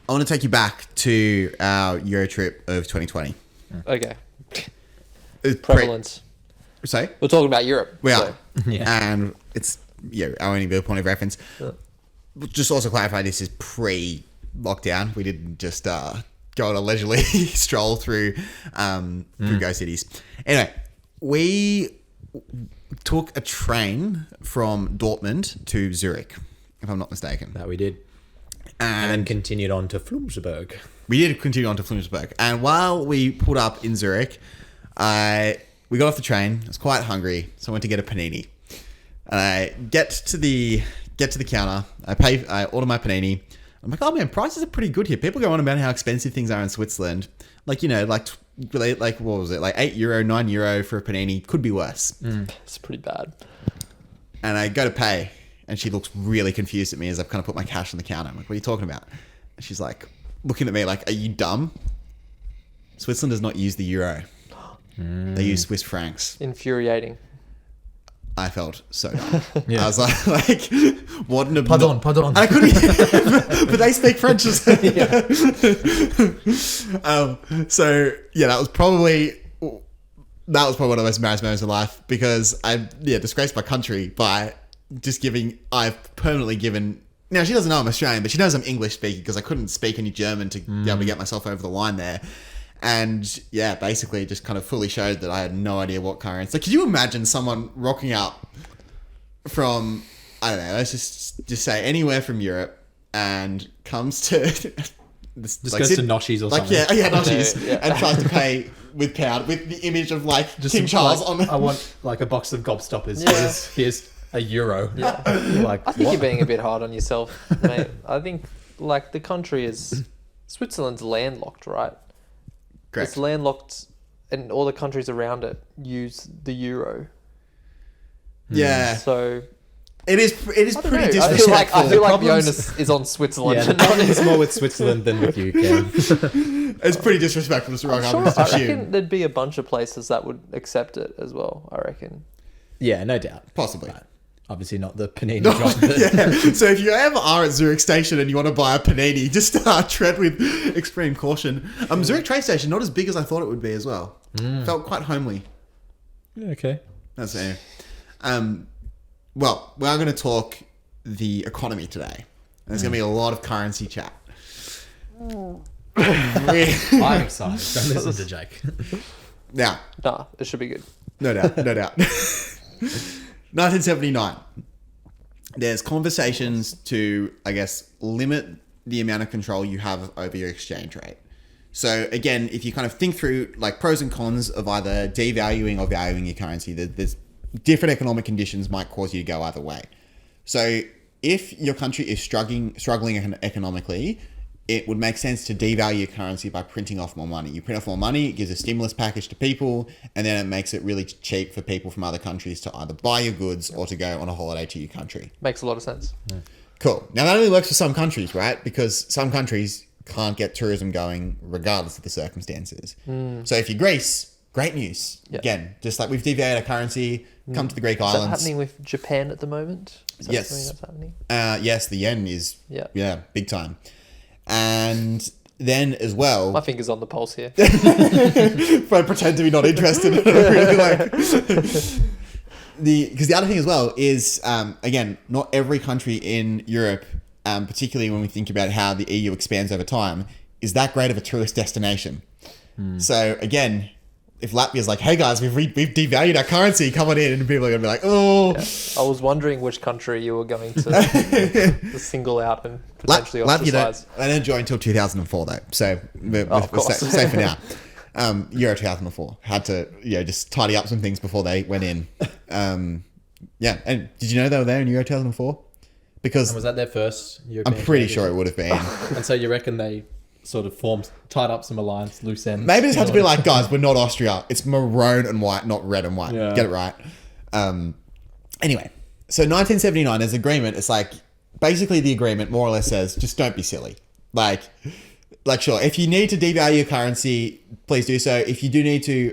I want to take you back to our Euro trip of 2020. Okay. It's Prevalence. Say? We're talking about Europe. We so- are. And it's, our only real point of reference. Just also clarify, this is pre-lockdown. We didn't just go on a leisurely stroll through Go cities. Anyway, we took a train from Dortmund to Zurich, if I'm not mistaken. That we did. And then continued on to Flumsburg. We did continue on to Flumsburg. And while we pulled up in Zurich, we got off the train. I was quite hungry, so I went to get a panini. And I get to the counter. I order my panini. I'm like, oh man, prices are pretty good here. People go on about how expensive things are in Switzerland. Like, like what was it? Like €8, €9 for a panini. Could be worse. It's pretty bad. And I go to pay, and she looks really confused at me as I've kind of put my cash on the counter. I'm like, what are you talking about? And she's like, looking at me like, are you dumb? Switzerland does not use the euro. They use Swiss francs. Infuriating. I felt so dumb. I was like, what an Pardon. I couldn't, but they speak French. So that was probably one of the most embarrassing moments of life, because I disgraced my country by just I've permanently given. Now she doesn't know I'm Australian, but she knows I'm English speaking because I couldn't speak any German to be able to get myself over the line there. And basically just kind of fully showed that I had no idea what currency. Like, could you imagine someone rocking up from, I don't know, let's just say anywhere from Europe and comes to this, Just goes to Noshi's or something. Noshi's, and tries to pay with pound with the image of just King Charles on. I want like a box of gobstoppers. Yeah. Here's €1. Yeah. Like, I think what? you're being a bit hard on yourself, mate. I think like the country is Switzerland's landlocked, right? Correct. It's landlocked, and all the countries around it use the euro. Yeah. So It is I don't pretty know. disrespectful. I feel like the problems- onus is on Switzerland. Yeah, the problem is more with Switzerland than with you, Cam. It's pretty disrespectful to rock up Sure, and just I assume. reckon there'd be a bunch of places that would accept it as well. I reckon. Yeah, no doubt. Possibly. But obviously not the panini drop. But Yeah. So if you ever are at Zurich Station and you want to buy a panini, just tread with extreme caution. Zurich train station, not as big as I thought it would be as well. Felt quite homely. Yeah, okay. That's it. Well, we are going to talk the economy today. And there's going to be a lot of currency chat. I'm excited. Don't listen to Jake. Now, Nah, it should be good. no doubt. 1979. There's conversations to, I guess, limit the amount of control you have over your exchange rate. So again, if you kind of think through like pros and cons of either devaluing or valuing your currency, there's different economic conditions might cause you to go either way. So if your country is struggling economically, it would make sense to devalue your currency by printing off more money. You print off more money, it gives a stimulus package to people, and then it makes it really cheap for people from other countries to either buy your goods or to go on a holiday to your country. Makes a lot of sense. Cool. Now that only works for some countries, right? Because some countries can't get tourism going regardless of the circumstances. So if you're Greece, great news. Yeah. Again, just like we've devalued our currency, come to the Greek Is that islands. happening with Japan at the moment? Is that Yes. something that's happening? Yes, the yen is, Yeah. big time. And then as well, My finger's on the pulse here. if I pretend to be not interested, really like because the other thing as well is again, not every country in Europe, particularly when we think about how the EU expands over time, is that great of a tourist destination. So again, if Latvia's like, hey guys, we've devalued our currency, come on in, and people are gonna be like, oh. Yeah. I was wondering which country you were going to single out and potentially ostracize. They didn't join until 2004 though, so we're safe for now. Euro 2004 had to just tidy up some things before they went in. And did you know they were there in Euro 2004? Because And was that their first European I'm pretty trade sure it would have been. And so you reckon they sort of tied up some alliance, loose ends? Maybe it just had to be like, guys, we're not Austria. It's maroon and white, not red and white. Yeah. Get it right. Anyway, so 1979, there's agreement. It's like, basically the agreement more or less says, just don't be silly. Like sure, if you need to devalue your currency, please do so. If you do need to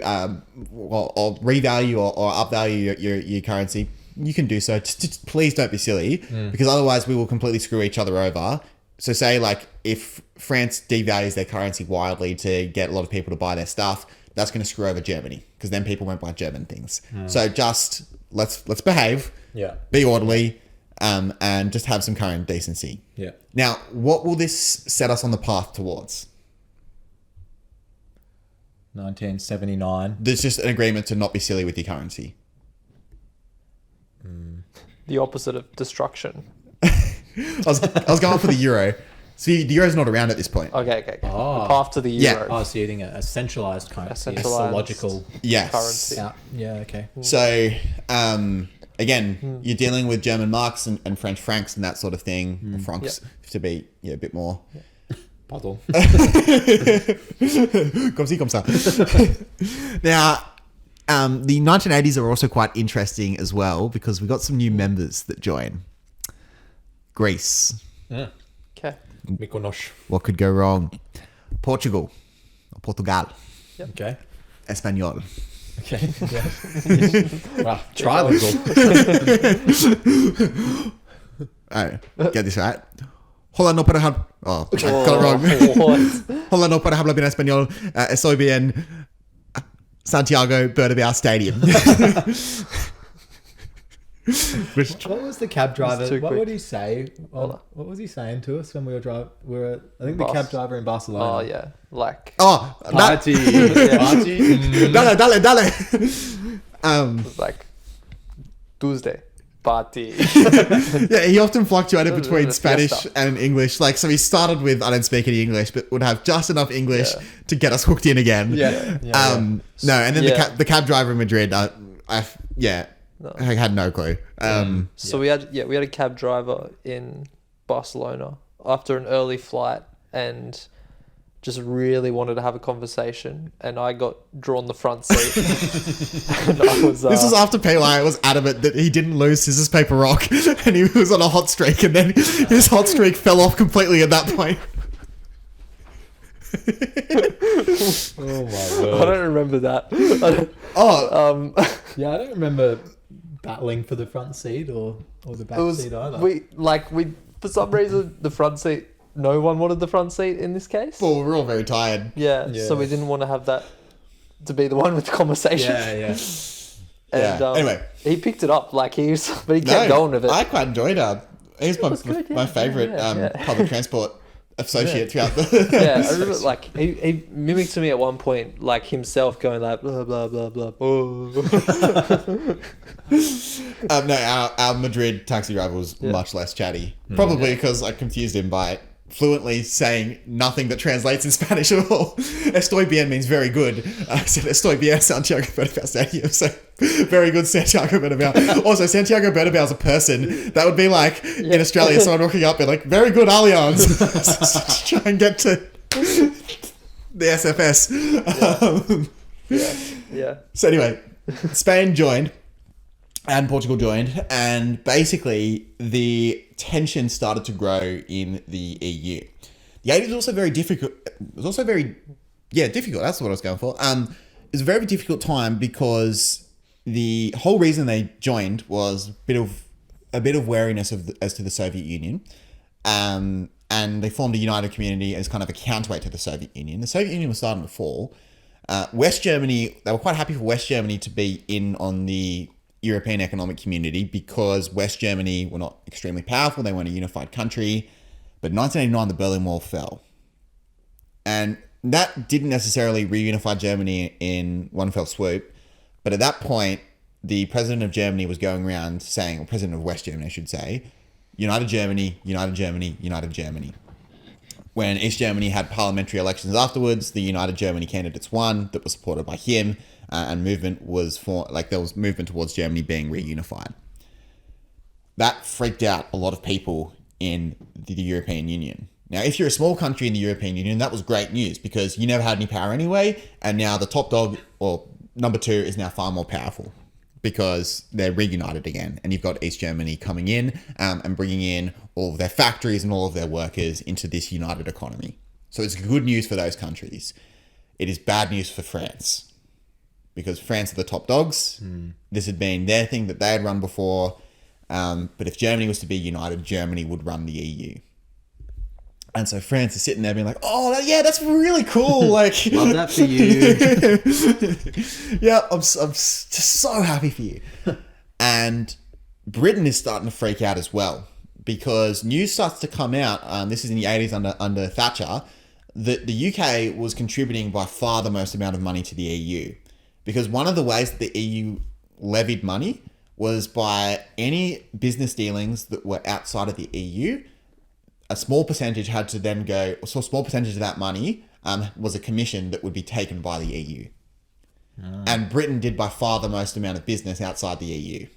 or revalue or upvalue your currency, you can do so. Just please don't be silly, because otherwise we will completely screw each other over So say like if France devalues their currency wildly to get a lot of people to buy their stuff, that's going to screw over Germany because then people won't buy German things. So just let's behave, Yeah. be orderly, and just have some current decency. Yeah. Now, what will this set us on the path towards? 1979. There's just an agreement to not be silly with your currency. The opposite of destruction. I was going for the euro. See, the euro's not around at this point. Okay. Oh. The path to the Yeah. euro. Oh, so you're eating a centralized currency. A centralized- logical. Yes. Currency. Yeah, okay. So, again, you're dealing with German marks and French francs and that sort of thing. Or francs, to be a bit more. Puzzle. Comme ci, comme ça. Now, the 1980s are also quite interesting as well because we got some new members that join. Greece. Yeah. Okay. Mykonos. What could go wrong? Portugal. Portugal. Okay. Espanol. Okay. Yeah. Wow. Trilingual. Oh, get this right. Hola, no para hablar. Oh, I got it wrong. What? Hola, no para hablar bien español. Estoy bien. Santiago Bernabeu Stadium. Which, What was the cab driver? too What quick. would he say? Hola. What was he saying to us when we were driving? I think the Bus. cab driver in Barcelona. Oh yeah, like oh, Party. Yeah. Party. dale. like Tuesday party. Yeah, he often fluctuated between Spanish Fiesta. and English. Like, so he started with I don't speak any English, but would have just enough English Yeah. to get us hooked in again. Yeah. No, and then Yeah. the cab driver in Madrid. I had no clue. So we had a cab driver in Barcelona after an early flight and just really wanted to have a conversation, and I got drawn the front seat. And I was This was after Pele was adamant that he didn't lose scissors paper rock, and he was on a hot streak, and then his hot streak fell off completely at that point. Oh my I word. don't remember that. I don't- Oh, Yeah, I don't remember battling for the front seat or the back it was seat either. we for some reason the front seat. No one wanted the front seat in this case. well, we're all very tired. Yeah, Yeah. so we didn't want to have that to be the one with the conversation. yeah. And, Yeah. Anyway. he picked it up but he kept going with it. I quite enjoyed He's was good, my yeah, favourite yeah. public transport associate throughout the. Yeah, I remember like he mimicked to me at one point, like himself going like blah blah blah blah. Oh. No, our Madrid taxi driver was much less chatty. Mm. Probably because I confused him by fluently saying nothing that translates in Spanish at all. Estoy bien means very good. I said Estoy bien Santiago Bernabeu Stadium. So very good Santiago Bernabeu. Also, Santiago Bernabeu is a person. That would be like in Australia, someone walking up and like, very good Allianz. Try and get to the SFS. Yeah. So anyway, Spain joined and Portugal joined, and basically the tension started to grow in the EU. The 80s was also very difficult. It was also very, difficult. That's what I was going for. It was a very difficult time because the whole reason they joined was a bit of wariness as to the Soviet Union. And they formed a united community as kind of a counterweight to the Soviet Union. The Soviet Union was starting to fall. West Germany, they were quite happy for West Germany to be in on the European Economic Community because West Germany were not extremely powerful. They weren't a unified country. But in 1989, the Berlin Wall fell. And that didn't necessarily reunify Germany in one fell swoop. But at that point, the president of Germany was going around saying, or president of West Germany, I should say, United Germany, United Germany, United Germany. When East Germany had parliamentary elections afterwards, the United Germany candidates won that was supported by him, and movement was there was movement towards Germany being reunified. That freaked out a lot of people in the European Union. Now, if you're a small country in the European Union, that was great news because you never had any power anyway, and now the top dog, or number two, is now far more powerful because they're reunited again, and you've got East Germany coming in and bringing in all of their factories and all of their workers into this united economy. So it's good news for those countries. It is bad news for France because France are the top dogs. This had been their thing that they had run before. But if Germany was to be united, Germany would run the EU. And so France is sitting there being like, oh, yeah, that's really cool. Like, Love that for you. yeah, I'm just so happy for you. And Britain is starting to freak out as well because news starts to come out. This is in the 80s under Thatcher, that the UK was contributing by far the most amount of money to the EU. Because one of the ways that the EU levied money was by any business dealings that were outside of the EU, a small percentage had to then go, so a small percentage of that money was a commission that would be taken by the EU. And Britain did by far the most amount of business outside the EU.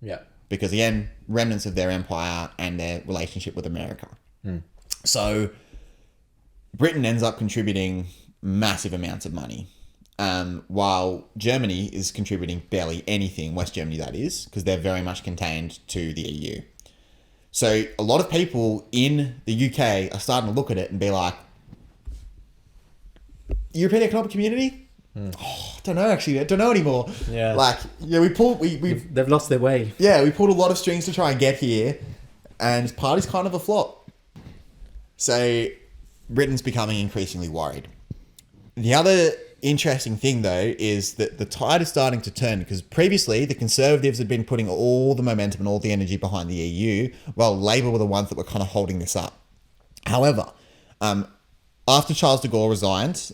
Yeah. Because again, remnants of their empire and their relationship with America. So Britain ends up contributing massive amounts of money. While Germany is contributing barely anything, West Germany that is, because they're very much contained to the EU. So a lot of people in the UK are starting to look at it and be like, European Economic Community? Oh, I don't know actually. I don't know anymore. Yeah. Like, yeah, They've lost their way. we pulled a lot of strings to try and get here, and party's kind of a flop. So Britain's becoming increasingly worried. The other interesting thing though is that the tide is starting to turn, because previously the Conservatives had been putting all the momentum and all the energy behind the EU, while Labour were the ones that were kind of holding this up. However, after Charles de Gaulle resigned,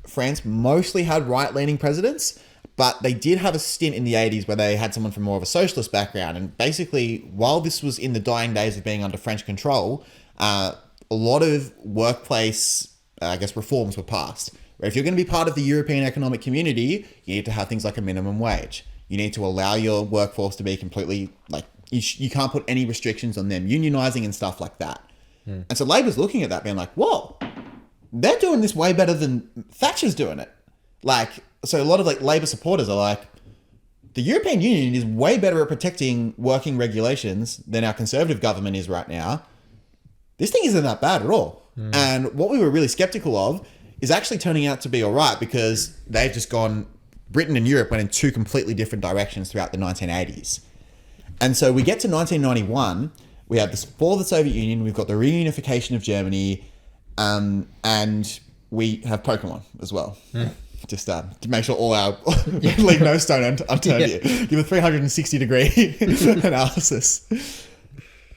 France mostly had right-leaning presidents, but they did have a stint in the 80s where they had someone from more of a socialist background. And basically, while this was in the dying days of being under French control, a lot of workplace, reforms were passed. Where if you're going to be part of the European Economic Community, you need to have things like a minimum wage. You need to allow your workforce to be completely, you can't put any restrictions on them unionizing and stuff like that. And so Labour's looking at that being like, whoa, they're doing this way better than Thatcher's doing it. So a lot of Labour supporters are like, the European Union is way better at protecting working regulations than our Conservative government is right now. This thing isn't that bad at all. And what we were really skeptical of is actually turning out to be all right, because they've just Britain and Europe went in two completely different directions throughout the 1980s. And so we get to 1991, we have the fall of the Soviet Union, we've got the reunification of Germany, and we have Pokemon as well. Just to make sure all our leave no stone unturned here. Give a 360-degree analysis.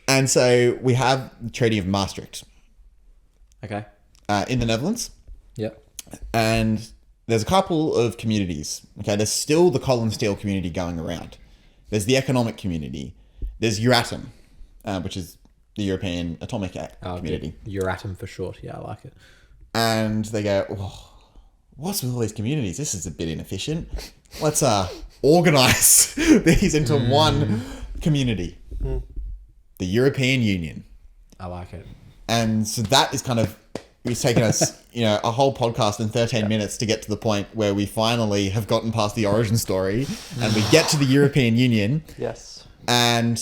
And so we have the Treaty of Maastricht. Okay. In the Netherlands. Yep. And there's a couple of communities. Okay, there's still the coal and steel community going around. There's the economic community. There's Euratom, which is the European Atomic Community. Euratom for short. Yeah, I like it. And they go, oh, what's with all these communities? This is a bit inefficient. Let's organize these into one community. The European Union. I like it. And so that is kind of, it's taken us, a whole podcast in 13 minutes to get to the point where we finally have gotten past the origin story and we get to the European Union. Yes. And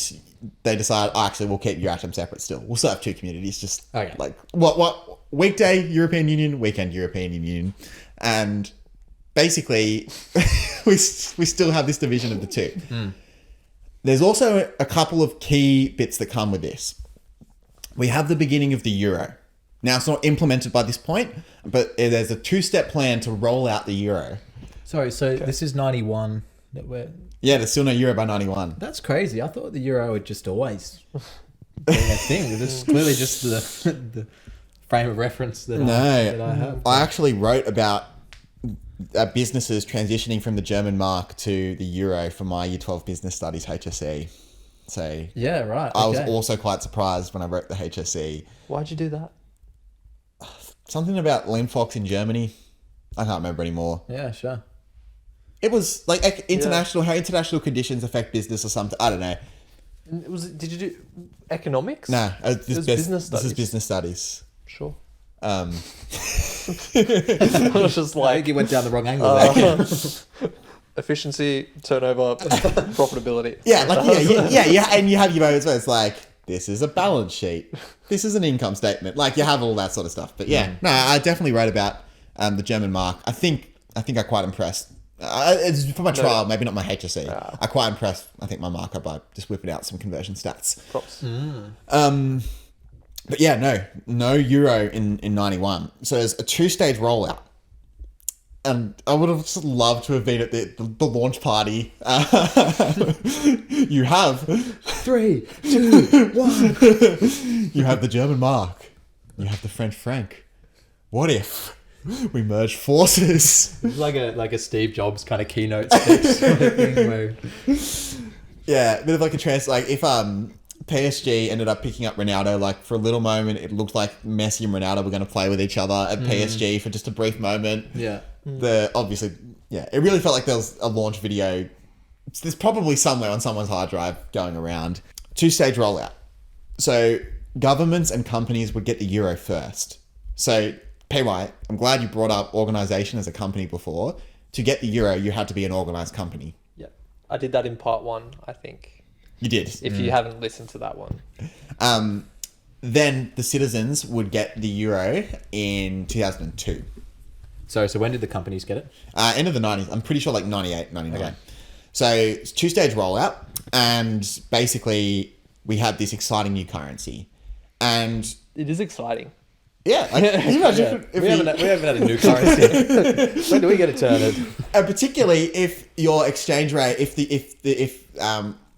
they decide, actually, we'll keep Euratom separate still. We'll still have two communities, just Okay. what weekday European Union, weekend European Union. And basically, we still have this division of the two. There's also a couple of key bits that come with this. We have the beginning of the euro. Now, it's not implemented by this point, but there's a two-step plan to roll out the euro. Sorry, so this is 91 that we're... Yeah, there's still no euro by 91. That's crazy. I thought the euro would just always be a thing. This is clearly just the frame of reference that I have. I actually wrote about businesses transitioning from the German mark to the euro for my Year 12 Business Studies HSC. So yeah, right. I was also quite surprised when I wrote the HSC. Why'd you do that? Something about Lemfox in Germany. I can't remember anymore. Yeah, sure. It was like how international conditions affect business or something. I don't know. Did you do economics? No, It was business This is studies. business studies. Sure. I I was just I think you went down the wrong angle there. efficiency, turnover, profitability. Yeah, and you have your moments where it's like, this is a balance sheet, this is an income statement, you have all that sort of stuff. But yeah, no, I definitely wrote about the German mark. I think I quite impressed. It's for my trial, maybe not my HSC. I quite impressed. I think my marker by just whipping out some conversion stats. Props. But yeah, no euro in 91. So there's a 2-stage rollout. And I would have just loved to have been at the launch party. You have 3, 2, 1. you have the German mark. You have the French franc. What if we merge forces? It's like a Steve Jobs kind of keynote speech sort of thing where Yeah, a bit of like a like if PSG ended up picking up Ronaldo, like for a little moment it looked like Messi and Ronaldo were going to play with each other at PSG for just a brief moment. yeah. It really felt like there was a launch video. There's probably somewhere on someone's hard drive going around. 2-stage rollout. So governments and companies would get the euro first. So PY, I'm glad you brought up organisation as a company before. To get the euro, you had to be an organised company. Yeah, I did that in part 1, I think. You did. If you haven't listened to that one. Then the citizens would get the euro in 2002. So when did the companies get it? End of the 90s. I'm pretty sure like 98, 99. Okay. So it's 2-stage rollout. And basically we have this exciting new currency. And It is exciting. yeah, like, can you imagine if We haven't had a new currency. When do we get it turned? and particularly if your exchange rate, if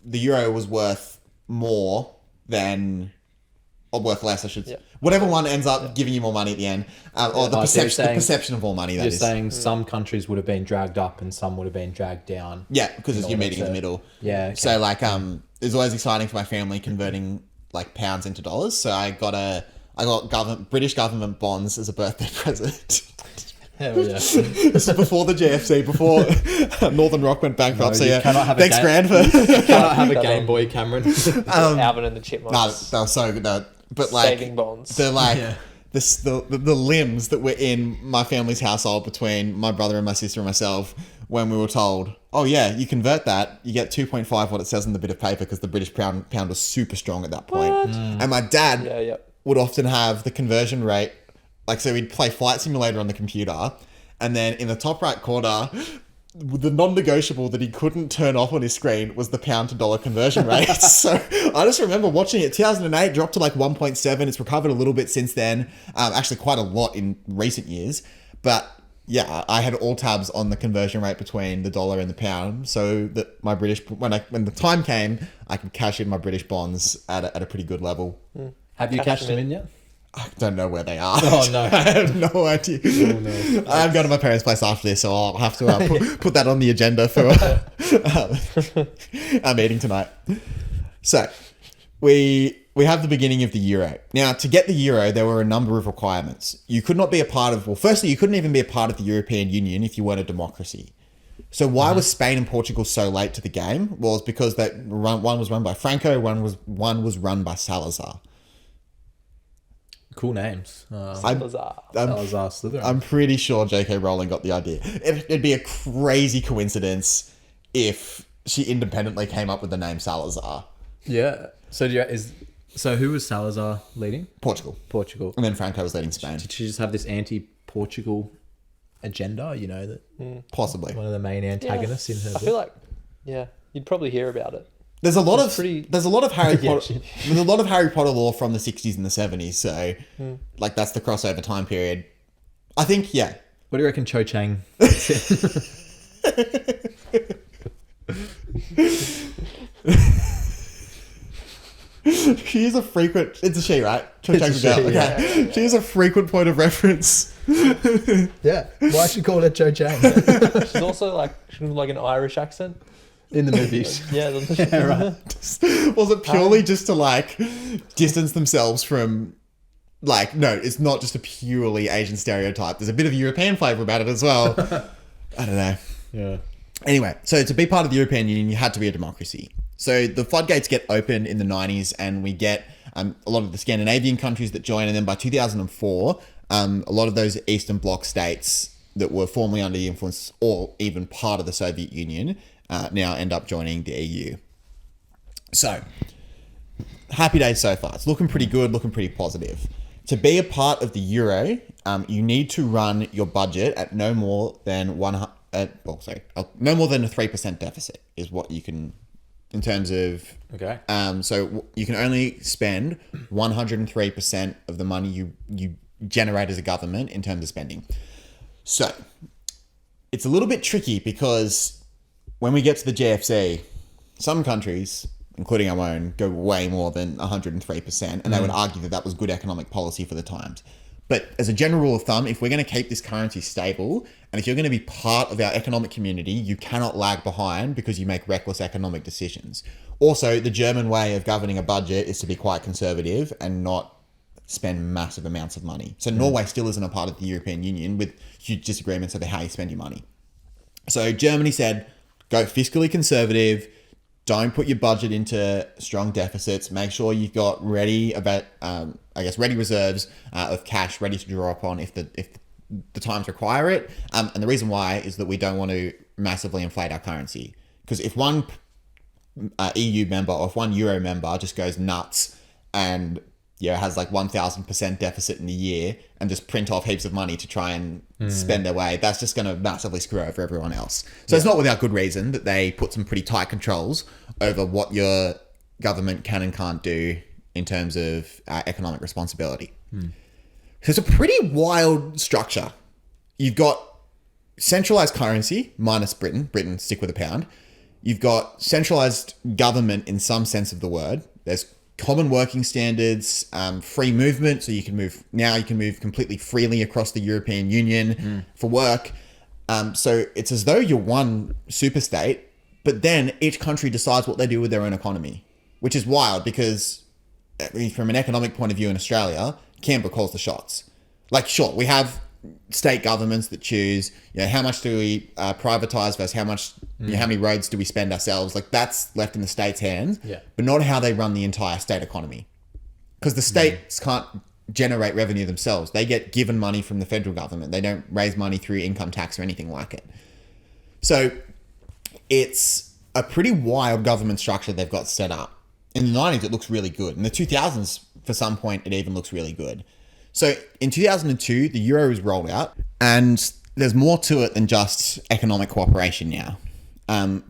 the euro was worth more than, or worth less, I should say. Yeah. Whatever one ends up giving you more money at the end, or the so you're perception of more money, that You're is. saying some countries would have been dragged up and some would have been dragged down. Yeah, because it's in you're order meeting in the to- middle. Yeah, okay. So like it's always exciting for my family converting like pounds into dollars. So I got British government bonds as a birthday present. Hell yeah. This is before the GFC, before Northern Rock went bankrupt. No, so you yeah, cannot have a thanks, ga- Grant, for. Cannot have a Game Boy, Cameron. Alvin and the No, Chipmunks. that was so good. No, but like Saving bonds. the like Yeah. the limbs that were in my family's household between my brother and my sister and myself when we were told, oh yeah, you convert that, you get 2.5 what it says on the bit of paper because the British pound was super strong at that point. What? And my dad Yeah. would often have the conversion rate, like so we'd play Flight Simulator on the computer, and then in the top right corner, the non-negotiable that he couldn't turn off on his screen was the pound to dollar conversion rate. So I just remember watching it. 2008 dropped to like 1.7. It's recovered a little bit since then. Actually, quite a lot in recent years. But yeah, I had all tabs on the conversion rate between the dollar and the pound, so that my British when the time came, I could cash in my British bonds at a pretty good level. Have you cashed them in yet? I don't know where they are. Oh, no. I have no idea. Oh, no. I'm going to my parents' place after this, so I'll have to put that on the agenda for our meeting tonight. So, we have the beginning of the euro. Now, to get the euro, there were a number of requirements. You could not be a part of, well, firstly, you couldn't even be a part of the European Union if you weren't a democracy. So why was Spain and Portugal so late to the game? Well, it's because one was run by Franco, one was run by Salazar. Cool names. Salazar. Salazar Slytherin. I'm pretty sure J.K. Rowling got the idea. It'd be a crazy coincidence if she independently came up with the name Salazar. Yeah. So who was Salazar leading? Portugal. Portugal. And then Franco was leading Spain. Did she just have this anti-Portugal agenda? You know, that Possibly. one of the main antagonists in her I book. feel like, you'd probably hear about it. There's a lot of pretty- there's a lot of Harry Yeah, Potter. There's a lot of Harry Potter lore from the 60s and the 70s. So, like that's the crossover time period. I think, yeah. What do you reckon Cho Chang? She is a frequent. It's a she, right? Cho Chang's a she, girl. Okay. She is a frequent point of reference. Yeah. Why should call it Cho Chang She's also like an Irish accent. in the movies? Yeah, doesn't she? Yeah, right. Was it purely just to like distance themselves from like no, it's not just a purely Asian stereotype. There's a bit of European flavour about it as well. I don't know. Yeah. Anyway, so to be part of the European Union, you had to be a democracy. So the floodgates get open in the 90s and we get a lot of the Scandinavian countries that join. And then by 2004, a lot of those Eastern Bloc states that were formerly under the influence or even part of the Soviet Union now end up joining the EU. So, happy days so far. It's looking pretty good, looking pretty positive. To be a part of the euro, you need to run your budget at no more than no more than a 3% deficit is what you can in terms of Okay. so you can only spend 103% of the money you generate as a government in terms of spending. So it's a little bit tricky because when we get to the GFC, some countries, including our own, go way more than 103%, and they would argue that that was good economic policy for the times. But as a general rule of thumb, if we're going to keep this currency stable, and if you're going to be part of our economic community, you cannot lag behind because you make reckless economic decisions. Also, the German way of governing a budget is to be quite conservative and not spend massive amounts of money. So Norway still isn't a part of the European Union with huge disagreements over how you spend your money. So Germany said, go fiscally conservative, don't put your budget into strong deficits, make sure you've got ready reserves of cash ready to draw upon if the times require it. And the reason why is that we don't want to massively inflate our currency. Because if one EU member or if one Euro member just goes nuts and has like 1,000% deficit in a year and just print off heaps of money to try and spend their way, that's just going to massively screw over everyone else. So it's not without good reason that they put some pretty tight controls over what your government can and can't do in terms of economic responsibility. So it's a pretty wild structure. You've got centralized currency minus Britain. Britain stick with a pound. You've got centralized government in some sense of the word. There's common working standards, free movement. So you can move completely freely across the European Union for work. So it's as though you're one super state, but then each country decides what they do with their own economy, which is wild because from an economic point of view in Australia, Canberra calls the shots. Like, sure, we have state governments that choose, how much do we privatize versus how much, how many roads do we spend ourselves? Like, that's left in the state's hands, but not how they run the entire state economy. Because the states can't generate revenue themselves. They get given money from the federal government. They don't raise money through income tax or anything like it. So it's a pretty wild government structure they've got set up. In the 90s, it looks really good. In the 2000s, for some point, it even looks really good. So in 2002, the euro was rolled out, and there's more to it than just economic cooperation now.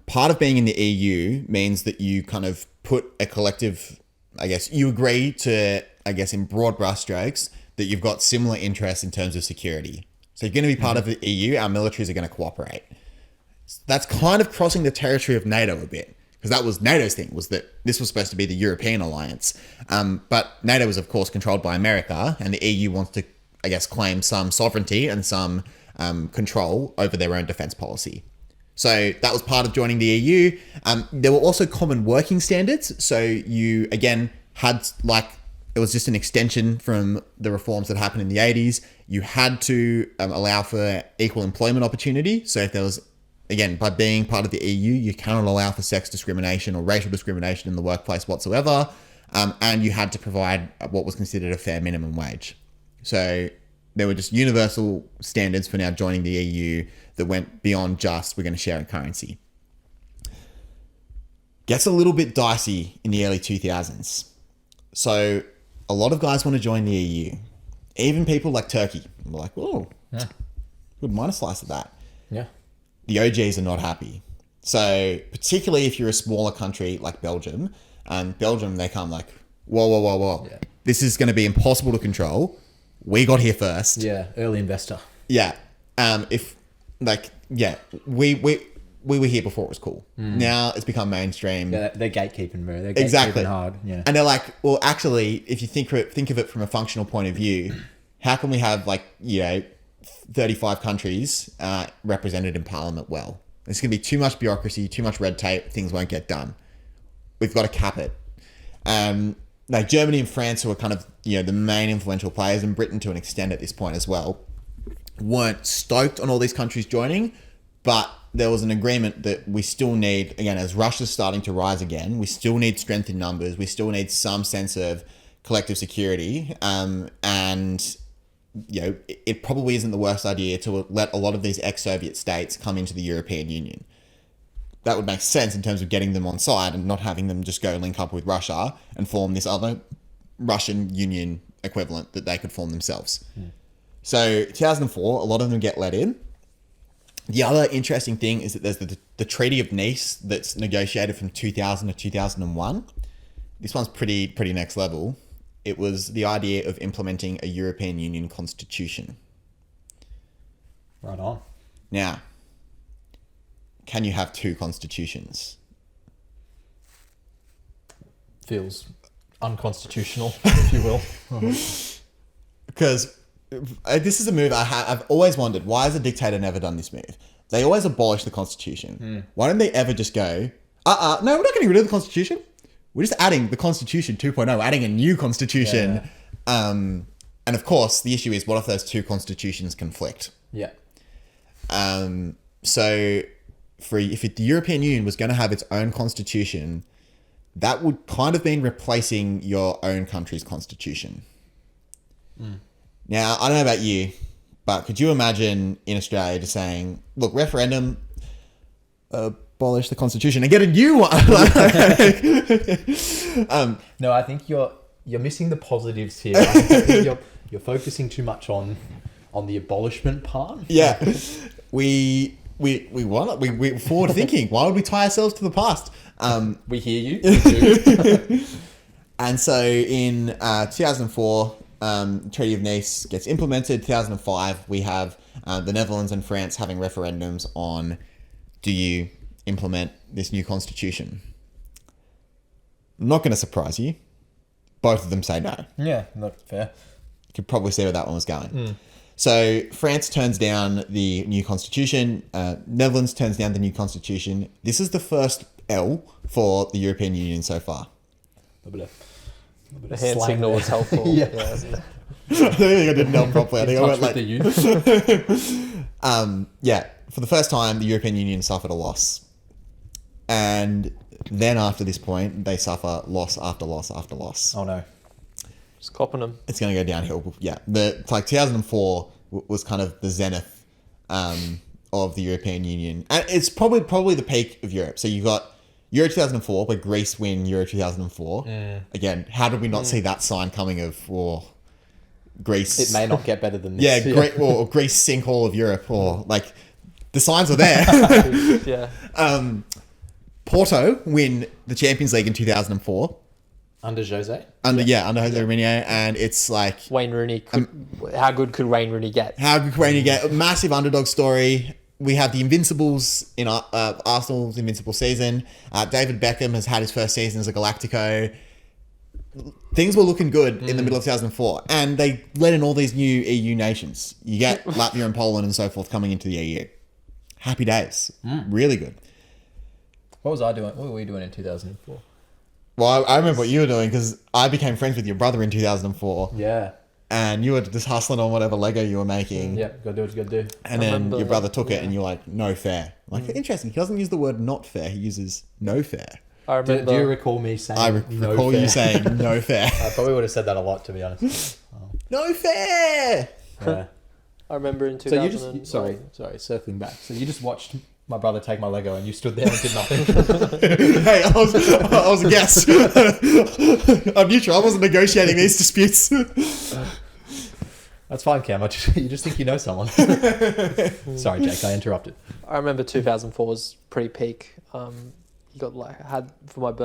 Part of being in the EU means that you kind of put a collective, you agree to, in broad brushstrokes, that you've got similar interests in terms of security. So you're going to be part of the EU, our militaries are going to cooperate. That's kind of crossing the territory of NATO a bit. Because that was NATO's thing, was that this was supposed to be the European alliance. But NATO is, of course, controlled by America, and the EU wants to, claim some sovereignty and some control over their own defense policy. So that was part of joining the EU. There were also common working standards. So you, again, had it was just an extension from the reforms that happened in the 80s. You had to allow for equal employment opportunity. So if there was, again, by being part of the EU, you cannot allow for sex discrimination or racial discrimination in the workplace whatsoever. And you had to provide what was considered a fair minimum wage. So there were just universal standards for now joining the EU that went beyond just we're going to share a currency. Gets a little bit dicey in the early 2000s. So a lot of guys want to join the EU. Even people like Turkey were like, oh, wouldn't mind a slice of that. Yeah. The OGs are not happy. So particularly if you're a smaller country like Belgium, they come like, whoa. Yeah. This is going to be impossible to control. We got here first. Yeah, early investor. Yeah. We were here before it was cool. Now it's become mainstream. Yeah, they're gatekeeping, bro. They're gatekeeping exactly hard. Yeah. And they're like, well, actually, if you think of it from a functional point of view, how can we have 35 countries represented in parliament well? There's going to be too much bureaucracy, too much red tape, things won't get done. We've got to cap it. Germany and France, who are kind of, the main influential players, and Britain to an extent at this point as well, weren't stoked on all these countries joining, but there was an agreement that we still need, again, as Russia's starting to rise again, we still need strength in numbers, we still need some sense of collective security, it probably isn't the worst idea to let a lot of these ex-Soviet states come into the European Union. That would make sense in terms of getting them on side and not having them just go link up with Russia and form this other Russian Union equivalent that they could form themselves. So 2004, a lot of them get let in. The other interesting thing is that there's the Treaty of Nice that's negotiated from 2000 to 2001. This one's pretty next level. It was the idea of implementing a European Union constitution. Right on. Now, can you have two constitutions? Feels unconstitutional, if you will. Because this is a move I've always wondered. Why has a dictator never done this move? They always abolish the constitution. Why don't they ever just go, no, we're not getting rid of the constitution. We're just adding the constitution 2.0, adding a new constitution. Yeah. And of course, the issue is, what if those two constitutions conflict? Yeah. So if the European Union was going to have its own constitution, that would kind of mean replacing your own country's constitution. Now, I don't know about you, but could you imagine in Australia just saying, look, referendum, abolish the constitution and get a new one? No, I think you're missing the positives here. I think you're focusing too much on the abolishment part. Yeah. We forward thinking. Why would we tie ourselves to the past? We hear you. We do. And so in 2004, Treaty of Nice gets implemented. 2005, we have the Netherlands and France having referendums on, do you implement this new constitution? Not going to surprise you. Both of them say no. Yeah, not fair. You could probably see where that one was going. So France turns down the new constitution. Netherlands turns down the new constitution. This is the first L for the European Union so far. The hand signal was helpful. Yeah. Yeah. I don't think I didn't know properly. I think I went like, the youth. yeah, for the first time, the European Union suffered a loss. And then after this point, they suffer loss after loss after loss. Oh no. Just copping them. It's going to go downhill. Yeah, it's like 2004 was kind of the zenith of the European Union. And it's probably the peak of Europe. So you got Euro 2004, where Greece win Euro 2004. Again, how did we not see that sign coming of Greece? It may not get better than this. Yeah, or Greece sink all of Europe, or like the signs are there. Yeah. Porto win the Champions League in 2004 Under Jose. under Jose Mourinho, and it's like, Wayne Rooney. How good could Wayne Rooney get? how could Wayne get a massive underdog story? We have the Invincibles in Arsenal's Invincible season. David Beckham has had his first season as a Galactico. Things were looking good in the middle of 2004, and they let in all these new EU nations. You get Latvia and Poland and so forth coming into the EU. Happy days. Really good. What was I doing? What were we doing in 2004? Well, I remember what you were doing, because I became friends with your brother in 2004. Yeah. And you were just hustling on whatever Lego you were making. Yeah, gotta do what you gotta do. And then your brother took it and you're like, no fair. Like, interesting. He doesn't use the word not fair. He uses no fair. I remember. Do you recall me saying I no recall fair? you saying no fair. I probably would have said that a lot, to be honest. No fair! Yeah. I remember in 2000. So you just sorry, circling back. So you just watched my brother take my Lego and you stood there and did nothing. Hey, I was a guest. I'm neutral. I wasn't negotiating these disputes. That's fine, Cam. You just think you know someone. Sorry, Jake. I interrupted. I remember 2004 was pretty peak. You got had for my birthday.